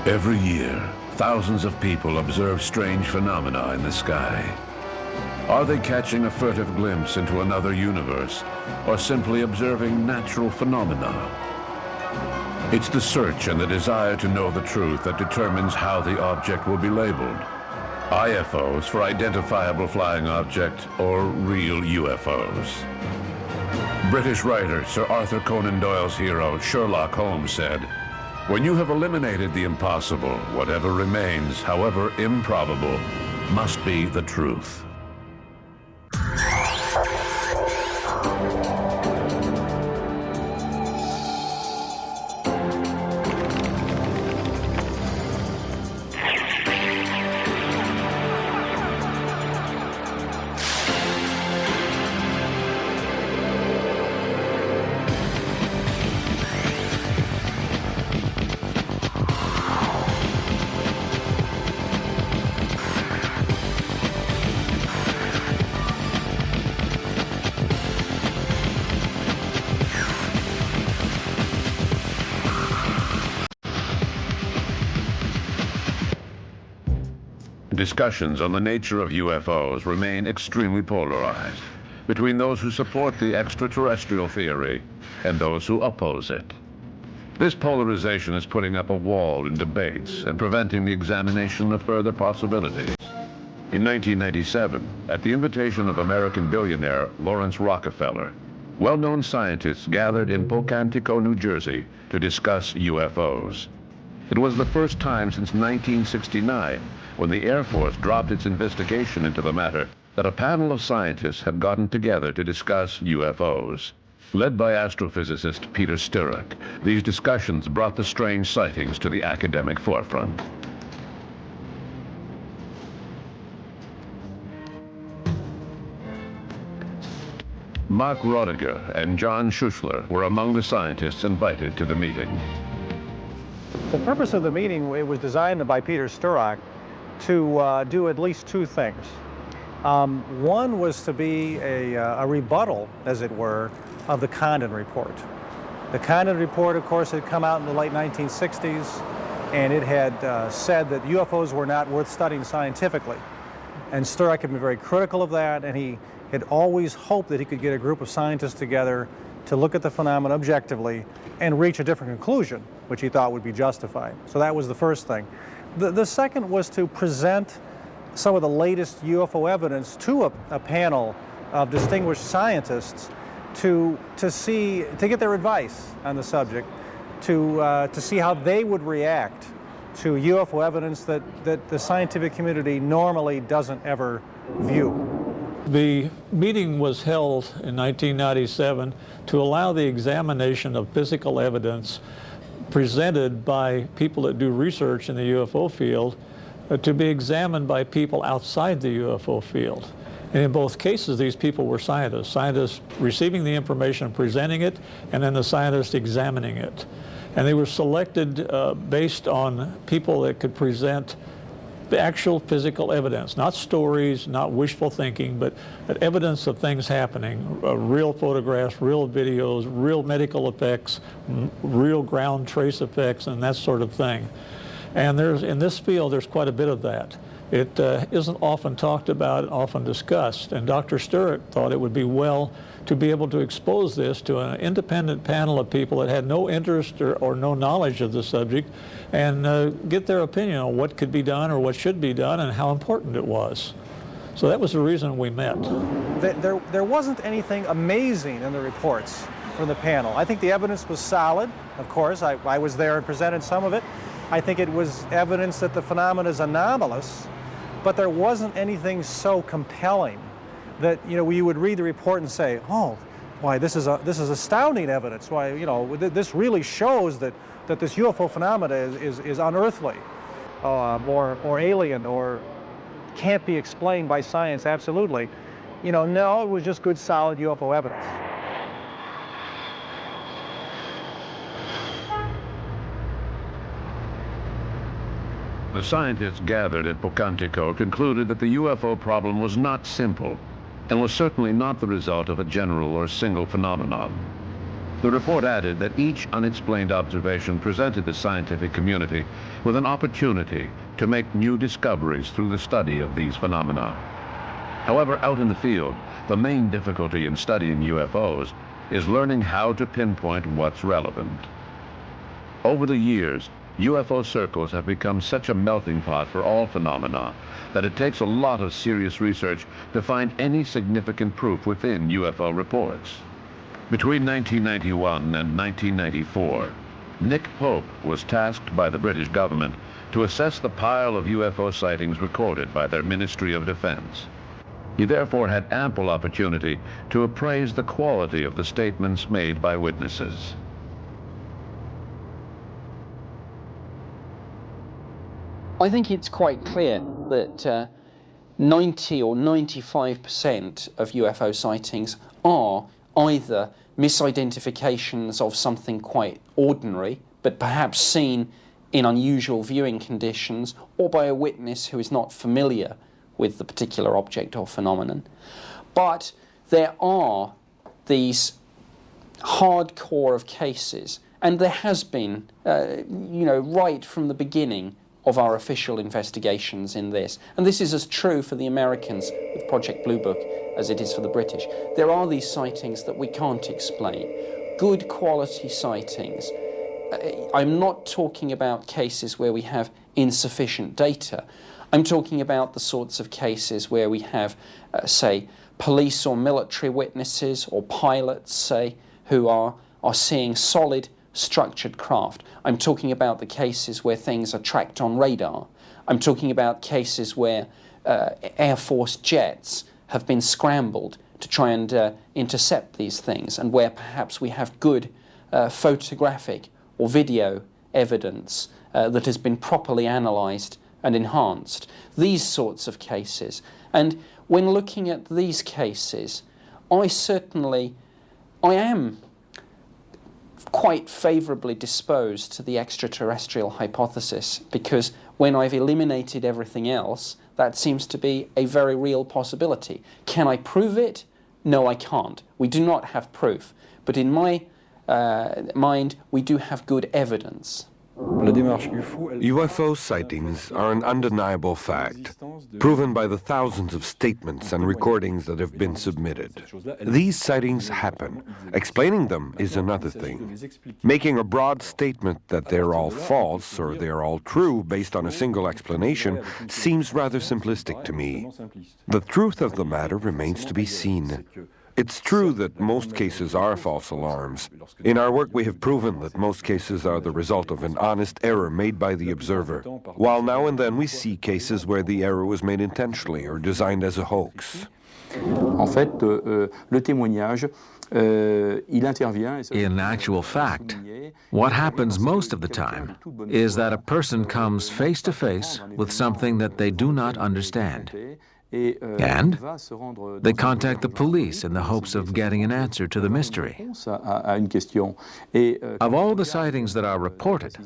Every year, thousands of people observe strange phenomena in the sky. Are they catching a furtive glimpse into another universe, or simply observing natural phenomena? It's the search and the desire to know the truth that determines how the object will be labeled. IFOs for identifiable flying object, or real UFOs. British writer Sir Arthur Conan Doyle's hero, Sherlock Holmes, said, "When you have eliminated the impossible, whatever remains, however improbable, must be the truth." Discussions on the nature of UFOs remain extremely polarized between those who support the extraterrestrial theory and those who oppose it. This polarization is putting up a wall in debates and preventing the examination of further possibilities. In 1997, at the invitation of American billionaire Lawrence Rockefeller, well-known scientists gathered in Pocantico, New Jersey, to discuss UFOs. It was the first time since 1969, when the Air Force dropped its investigation into the matter, that a panel of scientists had gotten together to discuss UFOs. Led by astrophysicist Peter Sturrock, these discussions brought the strange sightings to the academic forefront. Mark Roediger and John Schuessler were among the scientists invited to the meeting. The purpose of the meeting, it was designed by Peter Sturrock to do at least two things. One was to be a rebuttal, as it were, of the Kosten report. The Kosten report, of course, had come out in the late 1960s, and it had said that UFOs were not worth studying scientifically. And Sturrock had been very critical of that, and he had always hoped that he could get a group of scientists together to look at the phenomena objectively and reach a different conclusion, which he thought would be justified. So that was the first thing. The second was to present some of the latest UFO evidence to a panel of distinguished scientists to get their advice on the subject, to see how they would react to UFO evidence that the scientific community normally doesn't ever view. The meeting was held in 1997 to allow the examination of physical evidence presented by people that do research in the UFO field to be examined by people outside the UFO field. And in both cases, these people were scientists receiving the information, presenting it, and then the scientists examining it. And they were selected based on people that could present the actual physical evidence, not stories, not wishful thinking, but evidence of things happening, real photographs, real videos, real medical effects, real ground trace effects, and that sort of thing. And in this field, there's quite a bit of that. It isn't often talked about and often discussed, and Dr. Sturrock thought it would be well to be able to expose this to an independent panel of people that had no interest or no knowledge of the subject, and get their opinion on what could be done or what should be done and how important it was. So that was the reason we met. There wasn't anything amazing in the reports from the panel. I think the evidence was solid, of course. I was there and presented some of it. I think it was evidence that the phenomenon is anomalous, but there wasn't anything so compelling that, you know, we would read the report and say, oh, why, this is astounding evidence. Why, you know, this really shows that this UFO phenomena is unearthly, or alien, or can't be explained by science, absolutely. You know, no, it was just good, solid UFO evidence. The scientists gathered at Pocantico concluded that the UFO problem was not simple and was certainly not the result of a general or single phenomenon. The report added that each unexplained observation presented the scientific community with an opportunity to make new discoveries through the study of these phenomena. However, out in the field, the main difficulty in studying UFOs is learning how to pinpoint what's relevant. Over the years, UFO circles have become such a melting pot for all phenomena that it takes a lot of serious research to find any significant proof within UFO reports. Between 1991 and 1994, Nick Pope was tasked by the British government to assess the pile of UFO sightings recorded by their Ministry of Defense. He therefore had ample opportunity to appraise the quality of the statements made by witnesses. I think it's quite clear that 90 or 95% of UFO sightings are either misidentifications of something quite ordinary, but perhaps seen in unusual viewing conditions, or by a witness who is not familiar with the particular object or phenomenon. But there are these hardcore of cases, and there has been, right from the beginning of our official investigations in this. And this is as true for the Americans with Project Blue Book as it is for the British. There are these sightings that we can't explain. Good quality sightings. I'm not talking about cases where we have insufficient data. I'm talking about the sorts of cases where we have, say, police or military witnesses or pilots, say, who are seeing solid structured craft. I'm talking about the cases where things are tracked on radar. I'm talking about cases where Air Force jets have been scrambled to try and intercept these things, and where perhaps we have good photographic or video evidence that has been properly analysed and enhanced. These sorts of cases. And when looking at these cases, I am quite favourably disposed to the extraterrestrial hypothesis, because when I've eliminated everything else, that seems to be a very real possibility. Can I prove it? No, I can't. We do not have proof. But in my mind, we do have good evidence. UFO sightings are an undeniable fact, proven by the thousands of statements and recordings that have been submitted. These sightings happen. Explaining them is another thing. Making a broad statement that they're all false or they're all true based on a single explanation seems rather simplistic to me. The truth of the matter remains to be seen. It's true that most cases are false alarms. In our work, we have proven that most cases are the result of an honest error made by the observer, while now and then we see cases where the error was made intentionally or designed as a hoax. In actual fact, what happens most of the time is that a person comes face to face with something that they do not understand. And they contact the police in the hopes of getting an answer to the mystery. Of all the sightings that are reported,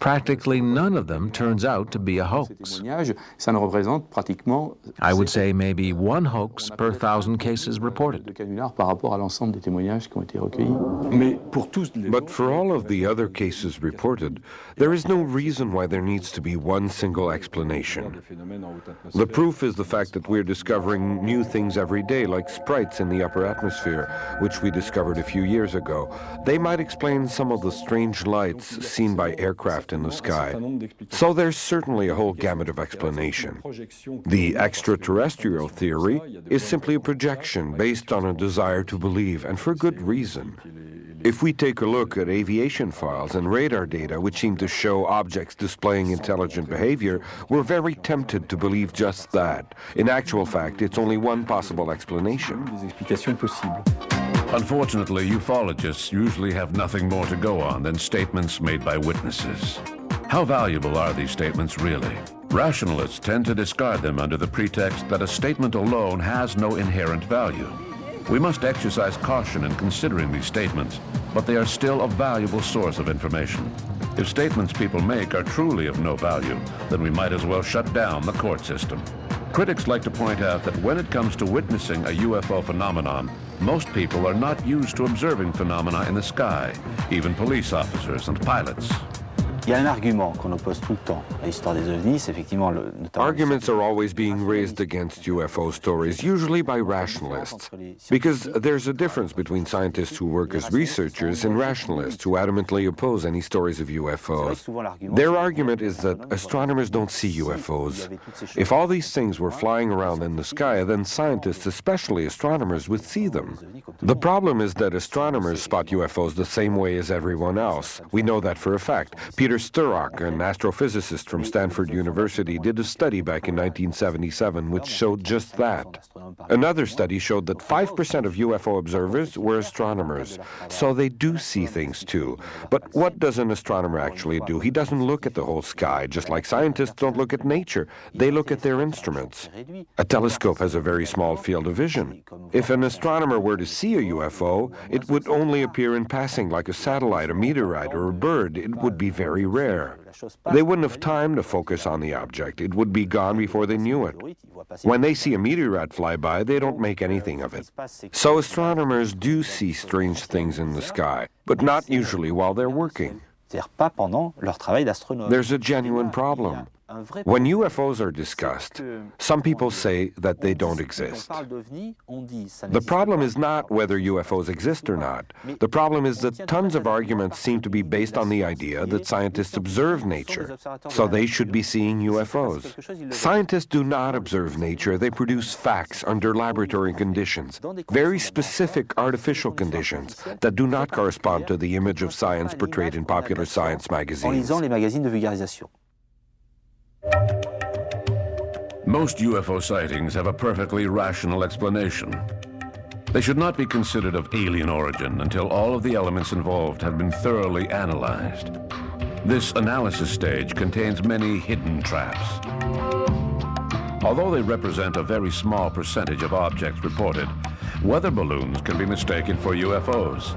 practically none of them turns out to be a hoax. I would say maybe one hoax per 1,000 cases reported. But for all of the other cases reported, there is no reason why there needs to be one single explanation. The proof is the fact that we're discovering new things every day, like sprites in the upper atmosphere, which we discovered a few years ago. They might explain some of the strange lights seen by aircraft in the sky. So there's certainly a whole gamut of explanation. The extraterrestrial theory is simply a projection based on a desire to believe, and for good reason. If we take a look at aviation files and radar data which seem to show objects displaying intelligent behavior, we're very tempted to believe just that. In actual fact, it's only one possible explanation. Unfortunately, ufologists usually have nothing more to go on than statements made by witnesses. How valuable are these statements really? Rationalists tend to discard them under the pretext that a statement alone has no inherent value. We must exercise caution in considering these statements, but they are still a valuable source of information. If statements people make are truly of no value, then we might as well shut down the court system. Critics like to point out that when it comes to witnessing a UFO phenomenon, most people are not used to observing phenomena in the sky, even police officers and pilots. Il y a un argument qu'on oppose tout le temps à l'histoire des ovnis, c'est effectivement notamment Arguments are always being raised against UFO stories, usually by rationalists, because there's a difference between scientists who work as researchers and rationalists who adamantly oppose any stories of UFOs. Their argument is that astronomers don't see UFOs. If all these things were flying around in the sky, then scientists, especially astronomers, would see them. The problem is that astronomers spot UFOs the same way as everyone else. We know that for a fact. Peter Sturrock, an astrophysicist from Stanford University, did a study back in 1977 which showed just that. Another study showed that 5% of UFO observers were astronomers, so they do see things too. But what does an astronomer actually do? He doesn't look at the whole sky, just like scientists don't look at nature. They look at their instruments. A telescope has a very small field of vision. If an astronomer were to see a UFO, it would only appear in passing like a satellite, a meteorite, or a bird. It would be very rare. They wouldn't have time to focus on the object. It would be gone before they knew it. When they see a meteorite fly by, they don't make anything of it. So astronomers do see strange things in the sky, but not usually while they're working. There's a genuine problem. When UFOs are discussed, some people say that they don't exist. The problem is not whether UFOs exist or not. The problem is that tons of arguments seem to be based on the idea that scientists observe nature, so they should be seeing UFOs. Scientists do not observe nature. They produce facts under laboratory conditions, very specific artificial conditions that do not correspond to the image of science portrayed in popular science magazines. Most UFO sightings have a perfectly rational explanation. They should not be considered of alien origin until all of the elements involved have been thoroughly analyzed. This analysis stage contains many hidden traps. Although they represent a very small percentage of objects reported, weather balloons can be mistaken for UFOs.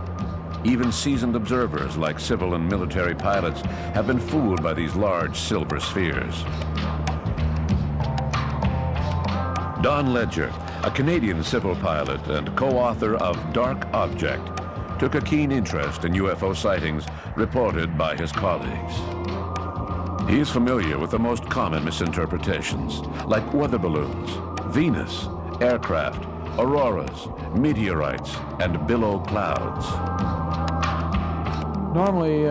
Even seasoned observers like civil and military pilots have been fooled by these large silver spheres. Don Ledger, a Canadian civil pilot and co-author of Dark Object, took a keen interest in UFO sightings reported by his colleagues. He is familiar with the most common misinterpretations, like weather balloons, Venus, aircraft, auroras, meteorites, and billow clouds. Normally,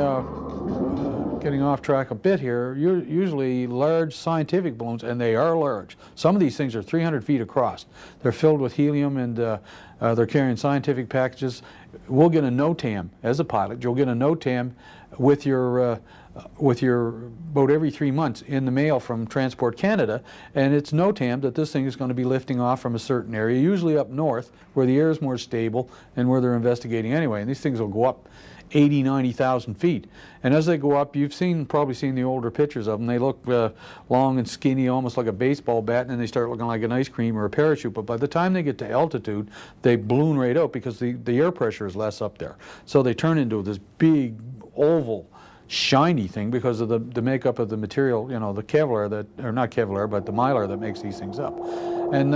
getting off track a bit here, usually large scientific balloons, and they are large. Some of these things are 300 feet across. They're filled with helium, and they're carrying scientific packages. We'll get a NOTAM as a pilot. You'll get a NOTAM with your about every 3 months in the mail from Transport Canada, and it's NOTAM that this thing is going to be lifting off from a certain area, usually up north, where the air is more stable and where they're investigating anyway. And these things will go up 80, 90,000 feet. And as they go up, you've probably seen the older pictures of them. They look long and skinny, almost like a baseball bat, and then they start looking like an ice cream or a parachute. But by the time they get to altitude, they balloon right out because the air pressure is less up there. So they turn into this big, oval, shiny thing because of the makeup of the material, you know, the Kevlar or not Kevlar, but the mylar that makes these things up. And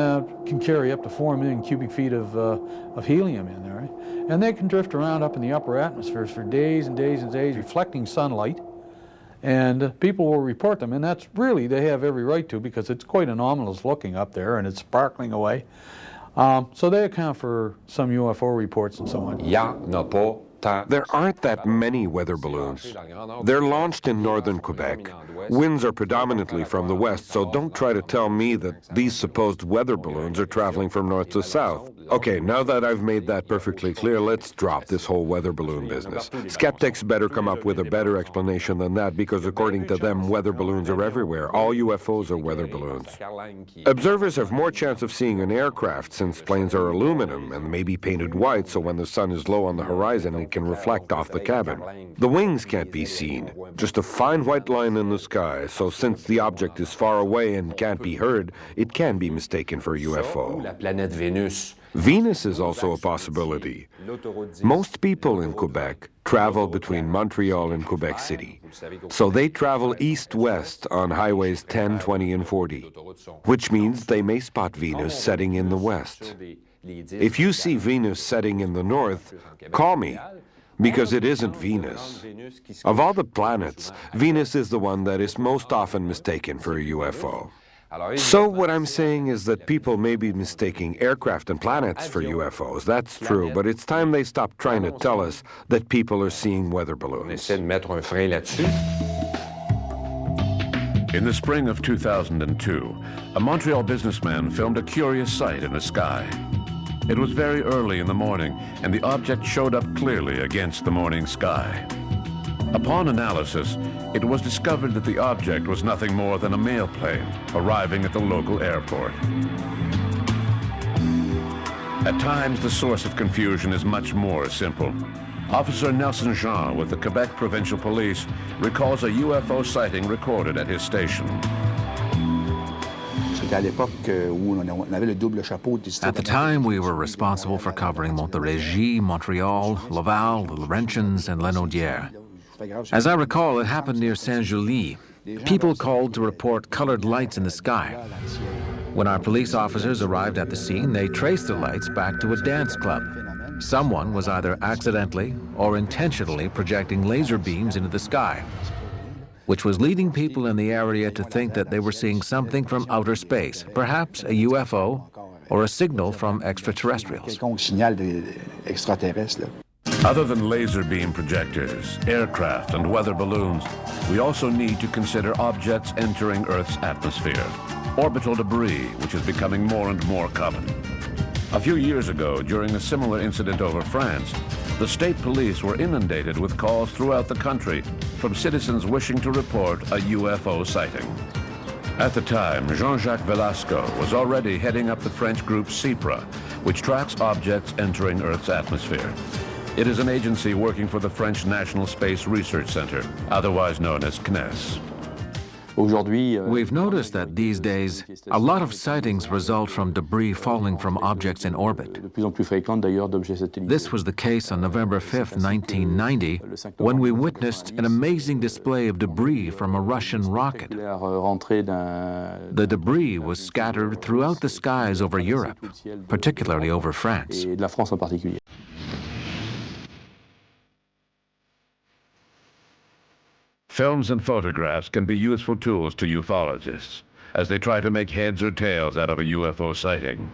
can carry up to 4 million cubic feet of helium in there. Right? And they can drift around up in the upper atmospheres for days and days and days, reflecting sunlight. And people will report them, and that's really, they have every right to, because it's quite anomalous looking up there, and it's sparkling away. So they account for some UFO reports and so on. There aren't that many weather balloons. They're launched in northern Quebec. Winds are predominantly from the west, so don't try to tell me that these supposed weather balloons are traveling from north to south. Okay, now that I've made that perfectly clear, let's drop this whole weather balloon business. Skeptics better come up with a better explanation than that, because according to them, weather balloons are everywhere. All UFOs are weather balloons. Observers have more chance of seeing an aircraft since planes are aluminum and may be painted white, so when the sun is low on the horizon, it can reflect off the cabin. The wings can't be seen, just a fine white line in the sky, so since the object is far away and can't be heard, it can be mistaken for a UFO. Venus is also a possibility. Most people in Quebec travel between Montreal and Quebec City. So they travel east-west on highways 10, 20, and 40, which means they may spot Venus setting in the west. If you see Venus setting in the north, call me, because it isn't Venus. Of all the planets, Venus is the one that is most often mistaken for a UFO. So what I'm saying is that people may be mistaking aircraft and planets for UFOs. That's true, but it's time they stop trying to tell us that people are seeing weather balloons. In the spring of 2002, a Montreal businessman filmed a curious sight in the sky. It was very early in the morning, and the object showed up clearly against the morning sky. Upon analysis, it was discovered that the object was nothing more than a mail plane arriving at the local airport. At times, the source of confusion is much more simple. Officer Nelson Jean with the Quebec Provincial Police recalls a UFO sighting recorded at his station. At the time, we were responsible for covering Montérégie, Montreal, Laval, the Laurentians, and Lanaudière. As I recall, it happened near Saint-Julie. People called to report colored lights in the sky. When our police officers arrived at the scene, they traced the lights back to a dance club. Someone was either accidentally or intentionally projecting laser beams into the sky, which was leading people in the area to think that they were seeing something from outer space, perhaps a UFO or a signal from extraterrestrials. Other than laser beam projectors, aircraft, and weather balloons, we also need to consider objects entering Earth's atmosphere, orbital debris, which is becoming more and more common. A few years ago, during a similar incident over France, the state police were inundated with calls throughout the country from citizens wishing to report a UFO sighting. At the time, Jean-Jacques Velasco was already heading up the French group CIPRA, which tracks objects entering Earth's atmosphere. It is an agency working for the French National Space Research Center, otherwise known as CNES. We've noticed that these days, a lot of sightings result from debris falling from objects in orbit. This was the case on November 5th, 1990, when we witnessed an amazing display of debris from a Russian rocket. The debris was scattered throughout the skies over Europe, particularly over France. Films and photographs can be useful tools to ufologists as they try to make heads or tails out of a UFO sighting.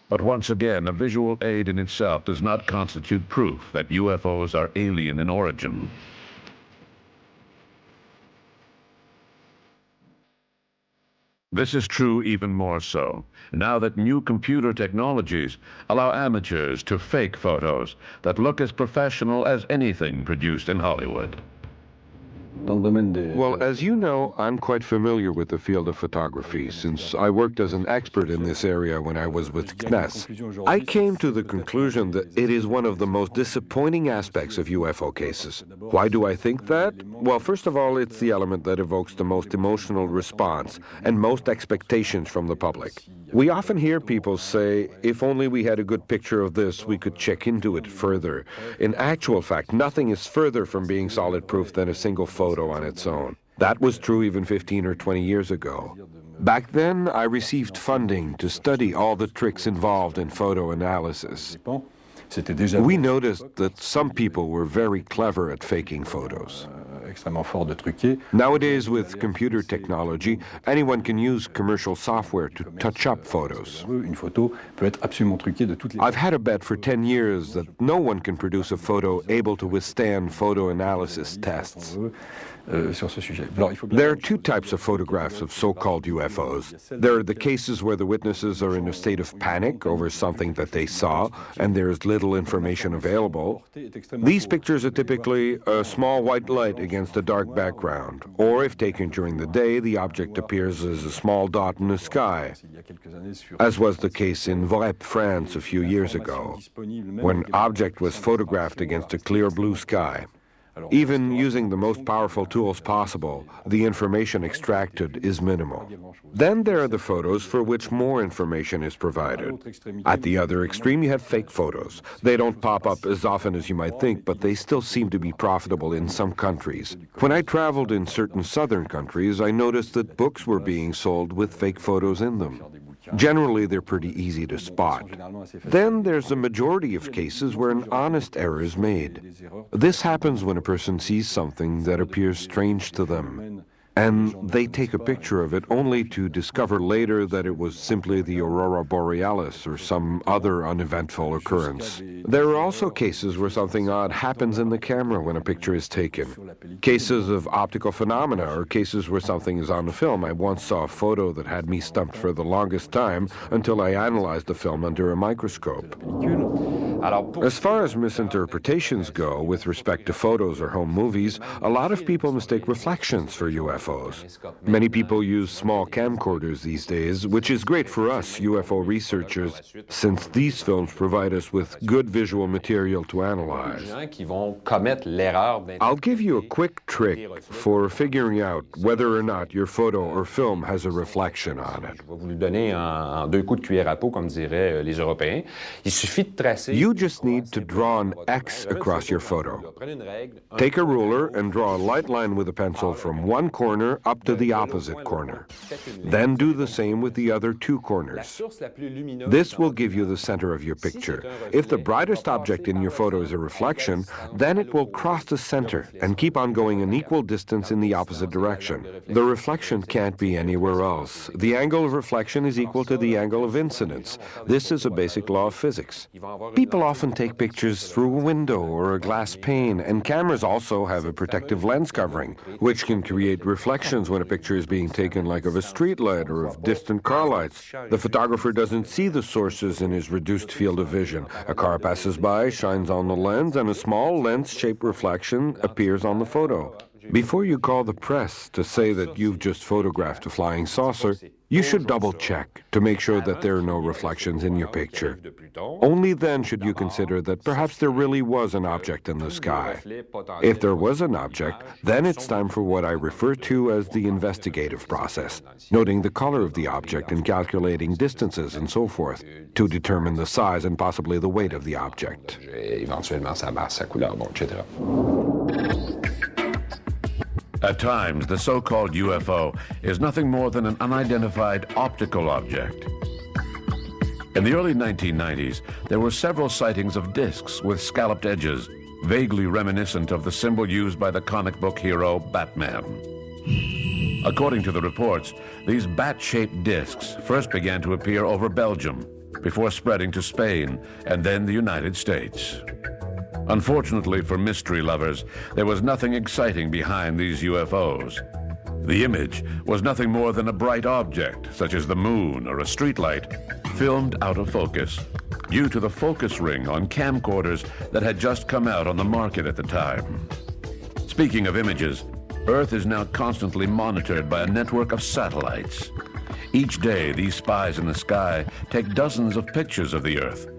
But once again, a visual aid in itself does not constitute proof that UFOs are alien in origin. This is true even more so now that new computer technologies allow amateurs to fake photos that look as professional as anything produced in Hollywood. Well, as you know, I'm quite familiar with the field of photography, since I worked as an expert in this area when I was with CNES. I came to the conclusion that it is one of the most disappointing aspects of UFO cases. Why do I think that? Well, first of all, it's the element that evokes the most emotional response and most expectations from the public. We often hear people say, if only we had a good picture of this, we could check into it further. In actual fact, nothing is further from being solid proof than a single photo on its own. That was true even 15 or 20 years ago. Back then, I received funding to study all the tricks involved in photo analysis. We noticed that some people were very clever at faking photos. Nowadays, with computer technology, anyone can use commercial software to touch up photos. I've had a bet for 10 years that no one can produce a photo able to withstand photo analysis tests. There are two types of photographs of so-called UFOs. There are the cases where the witnesses are in a state of panic over something that they saw, and there is little information available. These pictures are typically a small white light against a dark background, or if taken during the day, the object appears as a small dot in the sky, as was the case in Vorep, France a few years ago, when an object was photographed against a clear blue sky. Even using the most powerful tools possible, the information extracted is minimal. Then there are the photos for which more information is provided. At the other extreme, you have fake photos. They don't pop up as often as you might think, but they still seem to be profitable in some countries. When I traveled in certain southern countries, I noticed that books were being sold with fake photos in them. Generally, they're pretty easy to spot. Then there's a majority of cases where an honest error is made. This happens when a person sees something that appears strange to them, and they take a picture of it only to discover later that it was simply the aurora borealis or some other uneventful occurrence. There are also cases where something odd happens in the camera when a picture is taken. Cases of optical phenomena or cases where something is on the film. I once saw a photo that had me stumped for the longest time until I analyzed the film under a microscope. As far as misinterpretations go with respect to photos or home movies, a lot of people mistake reflections for UFOs. Many people use small camcorders these days, which is great for us UFO researchers, since these films provide us with good visual material to analyze. I'll give you a quick trick for figuring out whether or not your photo or film has a reflection on it. You just need to draw an X across your photo. Take a ruler and draw a light line with a pencil from one corner up to the opposite corner. Then do the same with the other two corners. This will give you the center of your picture. If the brightest object in your photo is a reflection, then it will cross the center and keep on going an equal distance in the opposite direction. The reflection can't be anywhere else. The angle of reflection is equal to the angle of incidence. This is a basic law of physics. People often take pictures through a window or a glass pane, and cameras also have a protective lens covering, which can create reflections when a picture is being taken, like of a street light or of distant car lights. The photographer doesn't see the sources in his reduced field of vision. A car passes by, shines on the lens, and a small lens-shaped reflection appears on the photo. Before you call the press to say that you've just photographed a flying saucer, you should double-check to make sure that there are no reflections in your picture. Only then should you consider that perhaps there really was an object in the sky. If there was an object, then it's time for what I refer to as the investigative process, noting the color of the object and calculating distances and so forth to determine the size and possibly the weight of the object. At times, the so-called UFO is nothing more than an unidentified optical object. In the early 1990s, there were several sightings of discs with scalloped edges, vaguely reminiscent of the symbol used by the comic book hero Batman. According to the reports, these bat-shaped discs first began to appear over Belgium, before spreading to Spain and then the United States. Unfortunately for mystery lovers, there was nothing exciting behind these UFOs. The image was nothing more than a bright object, such as the moon or a streetlight, filmed out of focus, due to the focus ring on camcorders that had just come out on the market at the time. Speaking of images, Earth is now constantly monitored by a network of satellites. Each day, these spies in the sky take dozens of pictures of the Earth.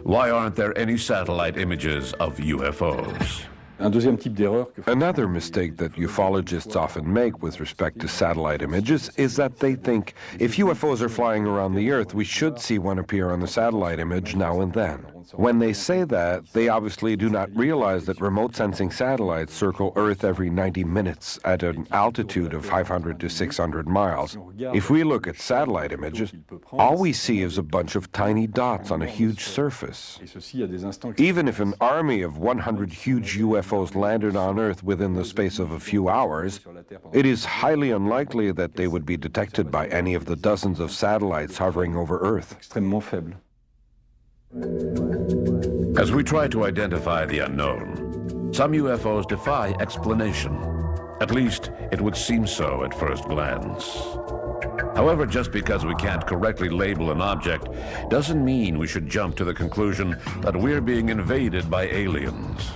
Why aren't there any satellite images of UFOs? Another mistake that ufologists often make with respect to satellite images is that they think if UFOs are flying around the Earth, we should see one appear on the satellite image now and then. When they say that, they obviously do not realize that remote sensing satellites circle Earth every 90 minutes at an altitude of 500 to 600 miles. If we look at satellite images, all we see is a bunch of tiny dots on a huge surface. Even if an army of 100 huge UFOs landed on Earth within the space of a few hours, it is highly unlikely that they would be detected by any of the dozens of satellites hovering over Earth. As we try to identify the unknown, some UFOs defy explanation. At least, it would seem so at first glance. However, just because we can't correctly label an object doesn't mean we should jump to the conclusion that we're being invaded by aliens.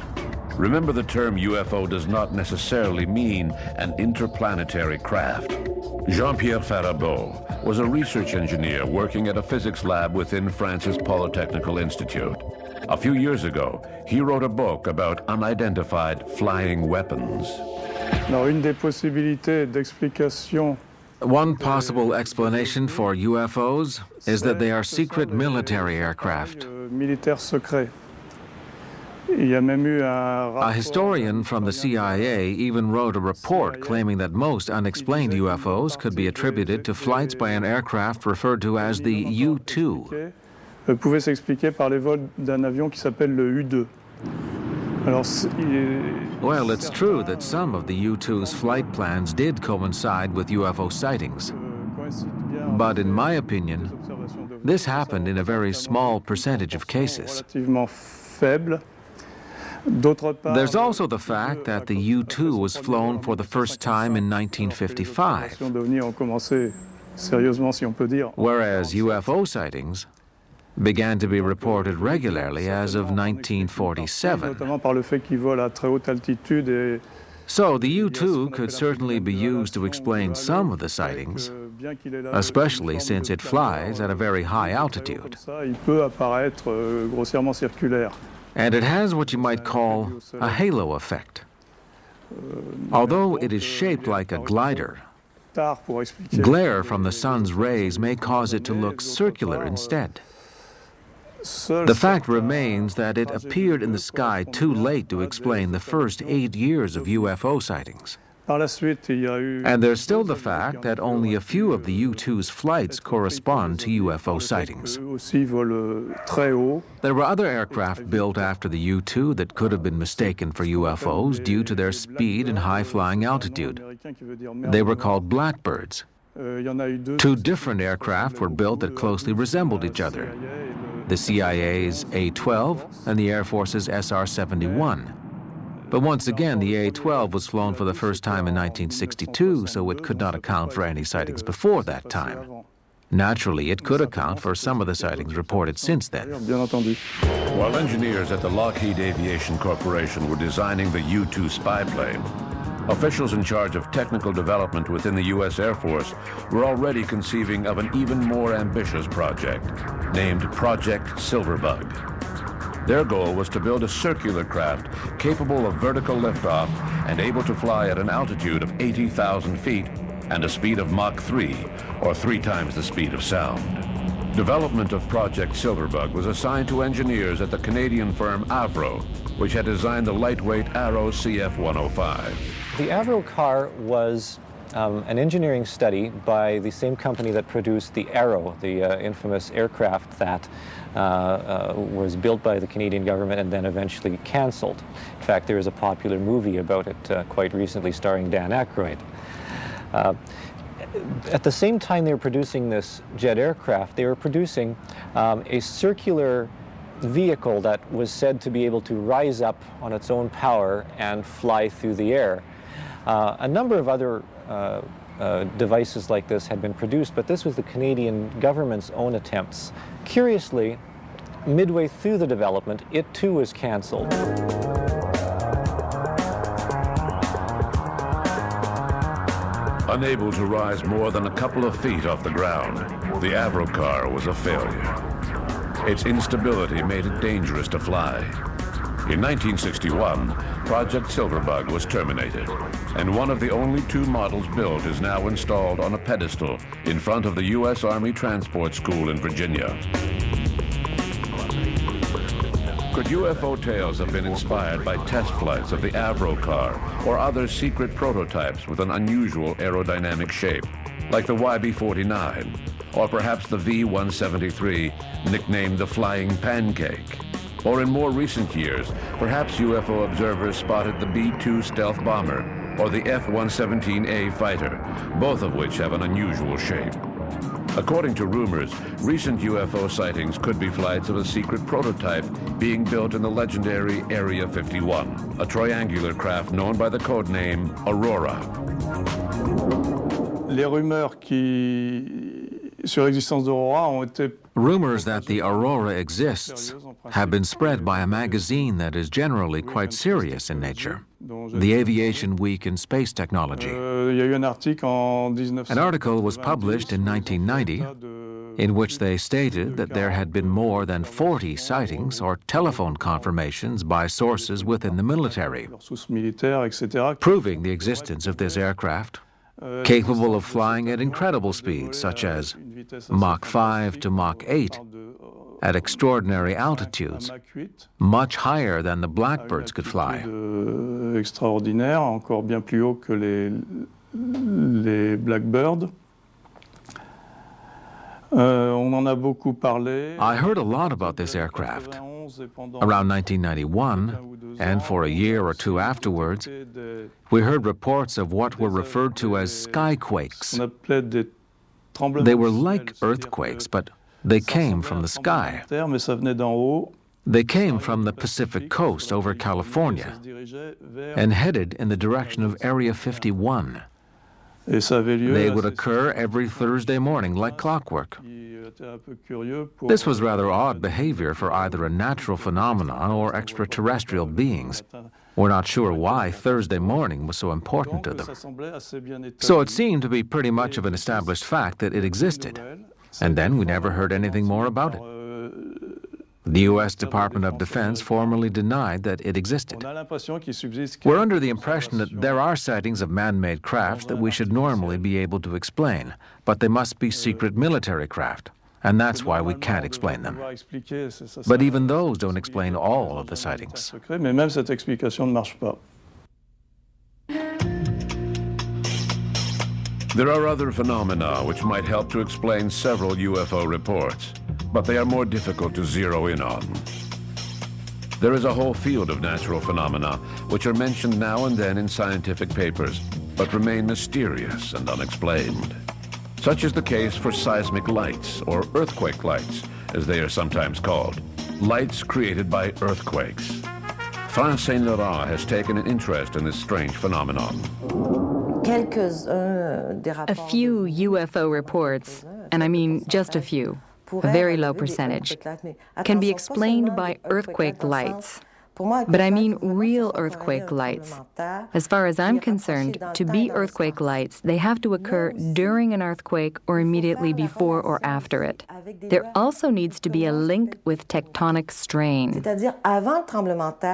Remember, the term UFO does not necessarily mean an interplanetary craft. Jean-Pierre Farabeau was a research engineer working at a physics lab within France's Polytechnical Institute. A few years ago, he wrote a book about unidentified flying weapons. One possible explanation for UFOs is that they are secret military aircraft. A historian from the CIA even wrote a report claiming that most unexplained UFOs could be attributed to flights by an aircraft referred to as the U-2. Pouvait s'expliquer par les vols d'un avion qui s'appelle le U-2. Well, it's true that some of the U-2's flight plans did coincide with UFO sightings. But in my opinion, this happened in a very small percentage of cases. There's also the fact that the U-2 was flown for the first time in 1955, whereas UFO sightings began to be reported regularly as of 1947. So the U-2 could certainly be used to explain some of the sightings, especially since it flies at a very high altitude. And it has what you might call a halo effect. Although it is shaped like a glider, glare from the sun's rays may cause it to look circular instead. The fact remains that it appeared in the sky too late to explain the first 8 years of UFO sightings. And there's still the fact that only a few of the U-2's flights correspond to UFO sightings. There were other aircraft built after the U-2 that could have been mistaken for UFOs due to their speed and high flying altitude. They were called Blackbirds. 2 different aircraft were built that closely resembled each other: the CIA's A-12 and the Air Force's SR-71. But once again, the A-12 was flown for the first time in 1962, so it could not account for any sightings before that time. Naturally, it could account for some of the sightings reported since then. While engineers at the Lockheed Aviation Corporation were designing the U-2 spy plane, officials in charge of technical development within the U.S. Air Force were already conceiving of an even more ambitious project, named Project Silverbug. Their goal was to build a circular craft capable of vertical liftoff and able to fly at an altitude of 80,000 feet and a speed of Mach 3, or 3 times the speed of sound. Development of Project Silverbug was assigned to engineers at the Canadian firm Avro, which had designed the lightweight Arrow CF-105. The Avro car was an engineering study by the same company that produced the Arrow, the infamous aircraft that was built by the Canadian government and then eventually cancelled. In fact, there is a popular movie about it quite recently starring Dan Aykroyd. At the same time they were producing this jet aircraft, they were producing a circular vehicle that was said to be able to rise up on its own power and fly through the air. A number of other devices like this had been produced, but this was the Canadian government's own attempts. Curiously, midway through the development, it too was cancelled. Unable to rise more than a couple of feet off the ground, the Avro car was a failure. Its instability made it dangerous to fly. In 1961, Project Silverbug was terminated, and one of the only 2 models built is now installed on a pedestal in front of the U.S. Army Transport School in Virginia. Could UFO tales have been inspired by test flights of the Avro car or other secret prototypes with an unusual aerodynamic shape, like the YB-49, or perhaps the V-173, nicknamed the Flying Pancake? Or in more recent years, perhaps UFO observers spotted the B-2 stealth bomber or the F-117A fighter, both of which have an unusual shape. According to rumors, recent UFO sightings could be flights of a secret prototype being built in the legendary Area 51, a triangular craft known by the codename Aurora. Les rumeurs sur l'existence d'Aurora ont été. Rumors that the Aurora exists have been spread by a magazine that is generally quite serious in nature, the Aviation Week in Space Technology. An article was published in 1990 in which they stated that there had been more than 40 sightings or telephone confirmations by sources within the military, proving the existence of this aircraft, capable of flying at incredible speeds such as Mach 5 to Mach 8, at extraordinary altitudes, much higher than the blackbirds could fly. Extraordinaire, encore bien plus haut que les blackbirds. I heard a lot about this aircraft. Around 1991, and for a year or two afterwards, we heard reports of what were referred to as skyquakes. They were like earthquakes, but they came from the sky. They came from the Pacific coast over California and headed in the direction of Area 51. They would occur every Thursday morning like clockwork. This was rather odd behavior for either a natural phenomenon or extraterrestrial beings. We're not sure why Thursday morning was so important to them. So it seemed to be pretty much of an established fact that it existed, and then we never heard anything more about it. The U.S. Department of Defense formally denied that it existed. We're under the impression that there are sightings of man-made crafts that we should normally be able to explain, but they must be secret military craft, and that's why we can't explain them. But even those don't explain all of the sightings. There are other phenomena which might help to explain several UFO reports, but they are more difficult to zero in on. There is a whole field of natural phenomena which are mentioned now and then in scientific papers, but remain mysterious and unexplained. Such is the case for seismic lights, or earthquake lights, as they are sometimes called, lights created by earthquakes. Franz Saint Laurent has taken an interest in this strange phenomenon. A few UFO reports, and I mean just a few, a very low percentage, can be explained by earthquake lights. But I mean real earthquake lights. As far as I'm concerned, to be earthquake lights, they have to occur during an earthquake or immediately before or after it. There also needs to be a link with tectonic strain.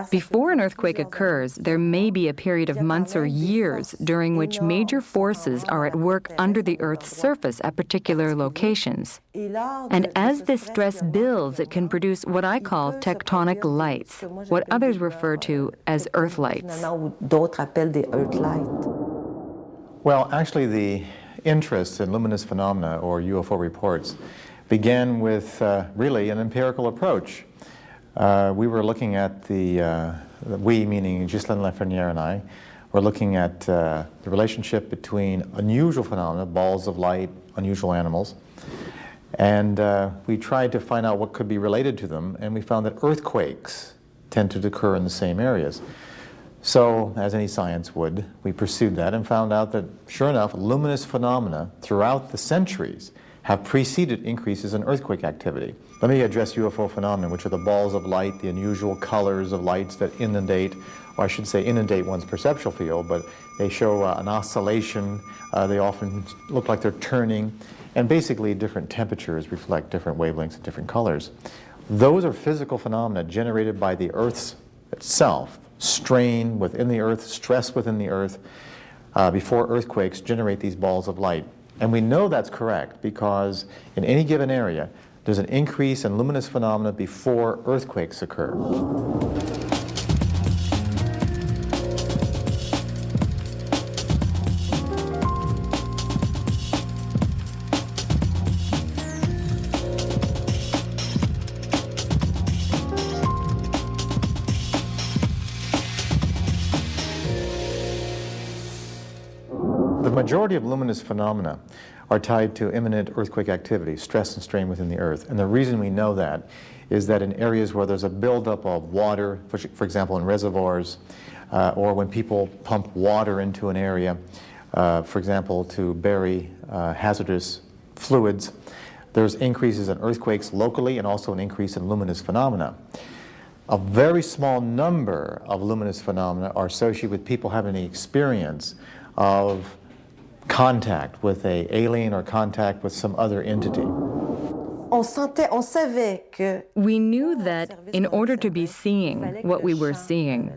Before an earthquake occurs, there may be a period of months or years during which major forces are at work under the Earth's surface at particular locations. And as this stress builds, it can produce what I call tectonic lights, what others refer to as earth lights. Well, actually, the interest in luminous phenomena or UFO reports began with really an empirical approach. We were looking at we meaning Ghislaine Lafreniere and I, were looking at the relationship between unusual phenomena, balls of light, unusual animals, and we tried to find out what could be related to them, and we found that earthquakes tend to occur in the same areas. So, as any science would, we pursued that and found out that, sure enough, luminous phenomena throughout the centuries have preceded increases in earthquake activity. Let me address UFO phenomena, which are the balls of light, the unusual colors of lights that inundate, or I should say inundate one's perceptual field, but they show an oscillation. They often look like they're turning, and basically different temperatures reflect different wavelengths and different colors. Those are physical phenomena generated by the Earth itself. Strain within the Earth, stress within the Earth, before earthquakes generate these balls of light. And we know that's correct because in any given area, there's an increase in luminous phenomena before earthquakes occur. The majority of luminous phenomena are tied to imminent earthquake activity, stress and strain within the Earth. And the reason we know that is that in areas where there's a buildup of water, for example in reservoirs, or when people pump water into an area, for example to bury hazardous fluids, there's increases in earthquakes locally and also an increase in luminous phenomena. A very small number of luminous phenomena are associated with people having the experience of contact with an alien or contact with some other entity. We knew that in order to be seeing what we were seeing,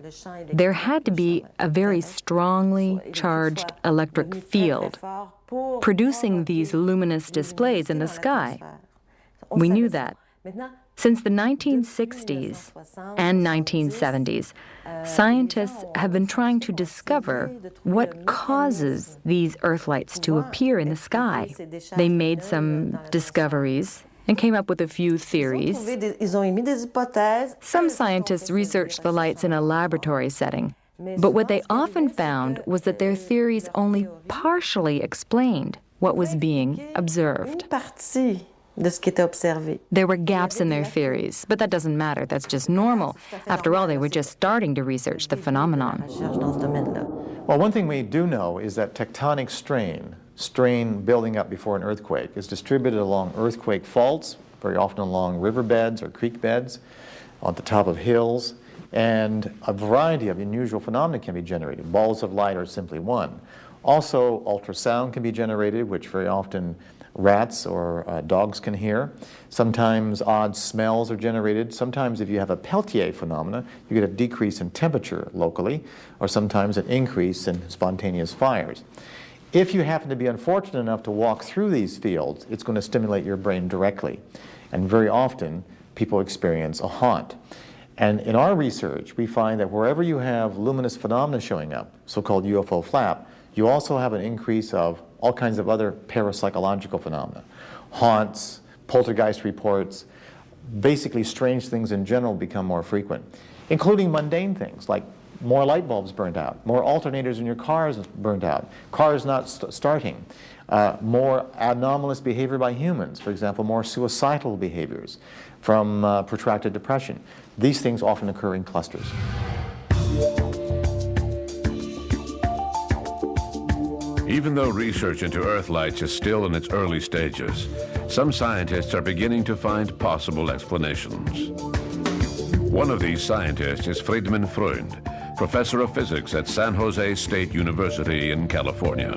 there had to be a very strongly charged electric field producing these luminous displays in the sky. We knew that. Since the 1960s and 1970s, scientists have been trying to discover what causes these Earthlights to appear in the sky. They made some discoveries and came up with a few theories. Some scientists researched the lights in a laboratory setting, but what they often found was that their theories only partially explained what was being observed. There were gaps in their theories, but that doesn't matter. That's just normal. After all, they were just starting to research the phenomenon. Well, one thing we do know is that tectonic strain building up before an earthquake is distributed along earthquake faults, very often along riverbeds or creek beds, on the top of hills, and a variety of unusual phenomena can be generated. Balls of light are simply one. Also, ultrasound can be generated, which very often rats or dogs can hear. Sometimes odd smells are generated. Sometimes if you have a Peltier phenomena, you get a decrease in temperature locally, or sometimes an increase in spontaneous fires. If you happen to be unfortunate enough to walk through these fields, it's going to stimulate your brain directly. And very often, people experience a haunt. And in our research, we find that wherever you have luminous phenomena showing up, so-called UFO flap, you also have an increase of all kinds of other parapsychological phenomena. Haunts, poltergeist reports, basically strange things in general become more frequent, including mundane things like more light bulbs burned out, more alternators in your cars burned out, cars not starting, more anomalous behavior by humans, for example, more suicidal behaviors from protracted depression. These things often occur in clusters. Even though research into Earthlights is still in its early stages, some scientists are beginning to find possible explanations. One of these scientists is Friedemann Freund, professor of physics at San Jose State University in California.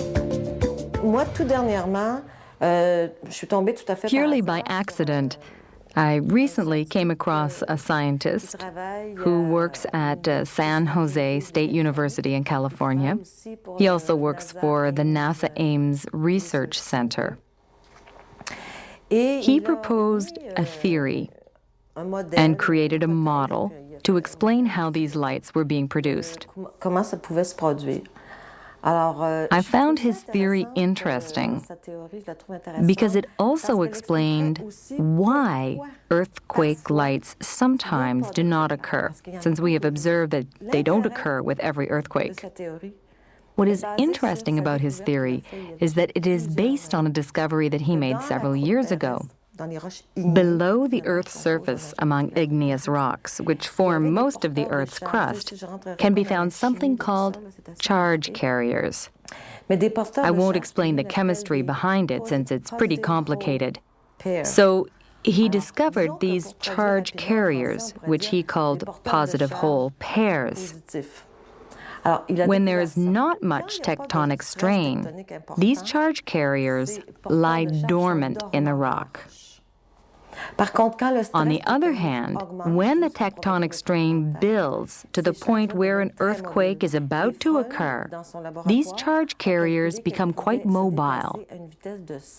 Purely by accident, I recently came across a scientist who works at San Jose State University in California. He also works for the NASA Ames Research Center. He proposed a theory and created a model to explain how these lights were being produced. I found his theory interesting because it also explained why earthquake lights sometimes do not occur, since we have observed that they don't occur with every earthquake. What is interesting about his theory is that it is based on a discovery that he made several years ago. Below the Earth's surface, among igneous rocks, which form most of the Earth's crust, can be found something called charge carriers. I won't explain the chemistry behind it since it's pretty complicated. So he discovered these charge carriers, which he called positive hole pairs. When there is not much tectonic strain, these charge carriers lie dormant in the rock. On the other hand, when the tectonic strain builds to the point where an earthquake is about to occur, these charge carriers become quite mobile.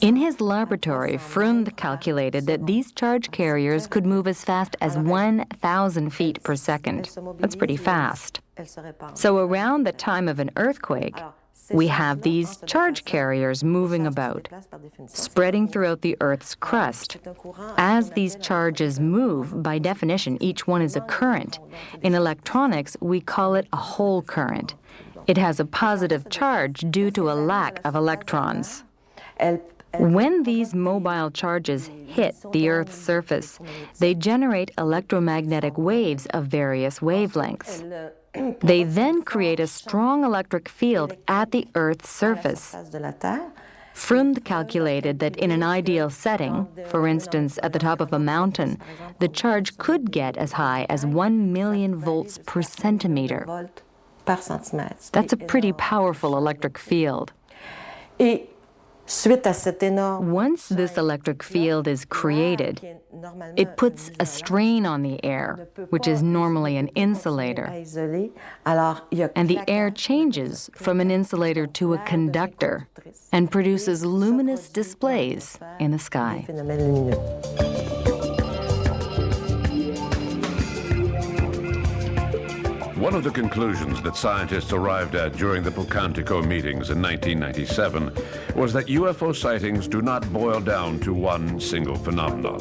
In his laboratory, Freund calculated that these charge carriers could move as fast as 1,000 feet per second. That's pretty fast. So around the time of an earthquake, we have these charge carriers moving about, spreading throughout the Earth's crust. As these charges move, by definition, each one is a current. In electronics, we call it a hole current. It has a positive charge due to a lack of electrons. When these mobile charges hit the Earth's surface, they generate electromagnetic waves of various wavelengths. They then create a strong electric field at the Earth's surface. Freund calculated that in an ideal setting, for instance at the top of a mountain, the charge could get as high as 1 million volts per centimeter. That's a pretty powerful electric field. Once this electric field is created, it puts a strain on the air, which is normally an insulator. And the air changes from an insulator to a conductor and produces luminous displays in the sky. One of the conclusions that scientists arrived at during the Pocantico meetings in 1997 was that UFO sightings do not boil down to one single phenomenon.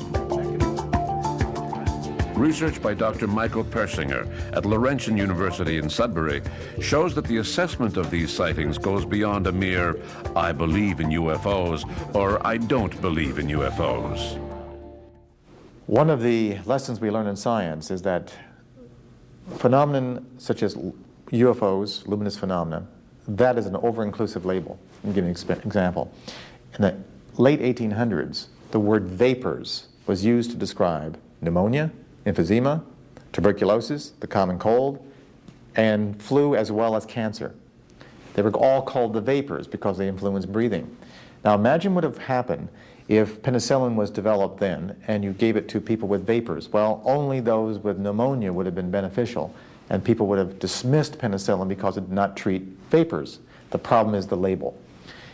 Research by Dr. Michael Persinger at Laurentian University in Sudbury shows that the assessment of these sightings goes beyond a mere "I believe in UFOs" or "I don't believe in UFOs." One of the lessons we learn in science is that phenomenon such as UFOs, luminous phenomena, that is an over-inclusive label. Let me give you an example. In the late 1800s, the word vapors was used to describe pneumonia, emphysema, tuberculosis, the common cold, and flu as well as cancer. They were all called the vapors because they influence breathing. Now imagine what would have happened if penicillin was developed then and you gave it to people with vapors. Well, only those with pneumonia would have been beneficial, and people would have dismissed penicillin because it did not treat vapors. The problem is the label.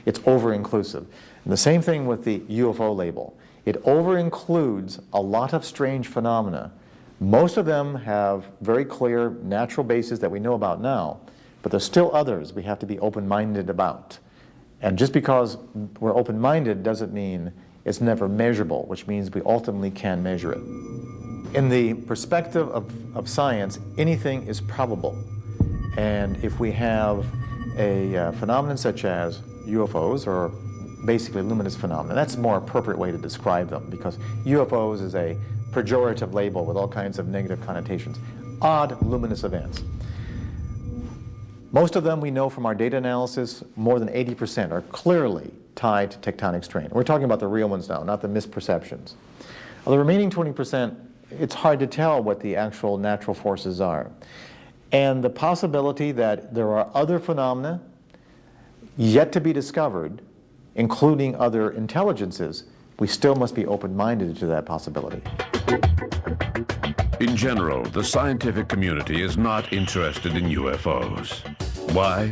It's over-inclusive. And the same thing with the UFO label. It over-includes a lot of strange phenomena. Most of them have very clear natural bases that we know about now, but there's still others we have to be open-minded about. And just because we're open-minded doesn't mean it's never measurable, which means we ultimately can measure it. In the perspective of science, anything is probable. And if we have a phenomenon such as UFOs, or basically luminous phenomena, that's a more appropriate way to describe them, because UFOs is a pejorative label with all kinds of negative connotations. Odd luminous events. Most of them we know from our data analysis, more than 80% are clearly tied to tectonic strain. We're talking about the real ones now, not the misperceptions. Of the remaining 20%, it's hard to tell what the actual natural forces are. And the possibility that there are other phenomena yet to be discovered, including other intelligences, we still must be open-minded to that possibility. In general, the scientific community is not interested in UFOs. Why?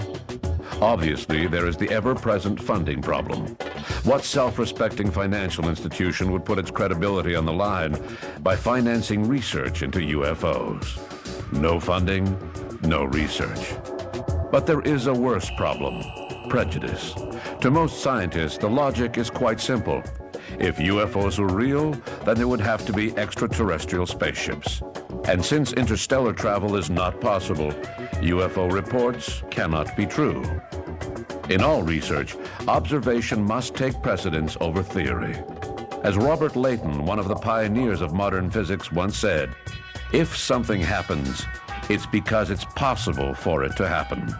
Obviously, there is the ever-present funding problem. What self-respecting financial institution would put its credibility on the line by financing research into UFOs? No funding, no research. But there is a worse problem: prejudice. To most scientists, the logic is quite simple. If UFOs were real, then there would have to be extraterrestrial spaceships. And since interstellar travel is not possible, UFO reports cannot be true. In all research, observation must take precedence over theory. As Robert Leighton, one of the pioneers of modern physics, once said, "If something happens, it's because it's possible for it to happen."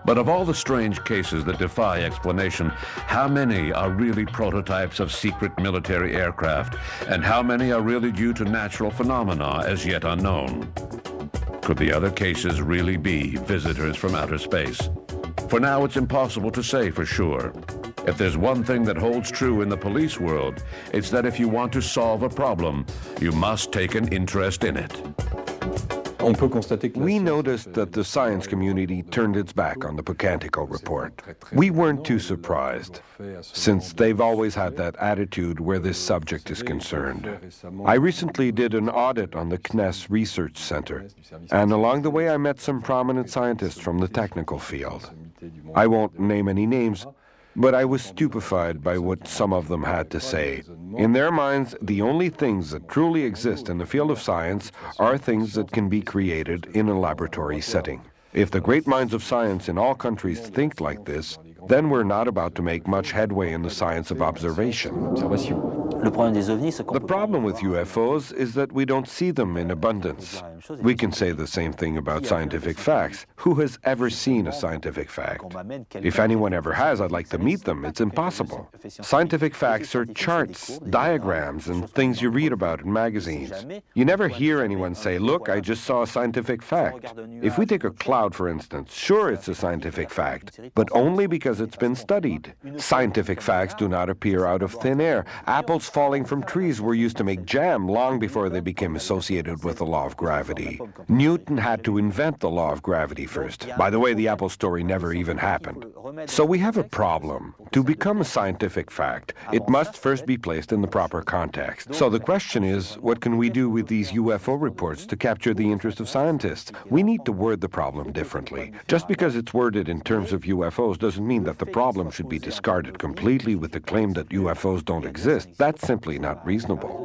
But of all the strange cases that defy explanation, how many are really prototypes of secret military aircraft, and how many are really due to natural phenomena as yet unknown? Could the other cases really be visitors from outer space? For now, it's impossible to say for sure. If there's one thing that holds true in the police world, it's that if you want to solve a problem, you must take an interest in it. We noticed that the science community turned its back on the Pocantico report. We weren't too surprised, since they've always had that attitude where this subject is concerned. I recently did an audit on the CNES Research Center, and along the way I met some prominent scientists from the technical field. I won't name any names, but I was stupefied by what some of them had to say. In their minds, the only things that truly exist in the field of science are things that can be created in a laboratory setting. If the great minds of science in all countries think like this, then we're not about to make much headway in the science of observation. The problem with UFOs is that we don't see them in abundance. We can say the same thing about scientific facts. Who has ever seen a scientific fact? If anyone ever has, I'd like to meet them. It's impossible. Scientific facts are charts, diagrams, and things you read about in magazines. You never hear anyone say, look, I just saw a scientific fact. If we take a cloud, for instance, sure, it's a scientific fact, but only because it's been studied. Scientific facts do not appear out of thin air. Apples falling from trees were used to make jam long before they became associated with the law of gravity. Newton had to invent the law of gravity first. By the way, the apple story never even happened. So we have a problem. To become a scientific fact, it must first be placed in the proper context. So the question is, what can we do with these UFO reports to capture the interest of scientists? We need to word the problem differently. Just because it's worded in terms of UFOs doesn't mean that the problem should be discarded completely with the claim that UFOs don't exist. That's simply not reasonable.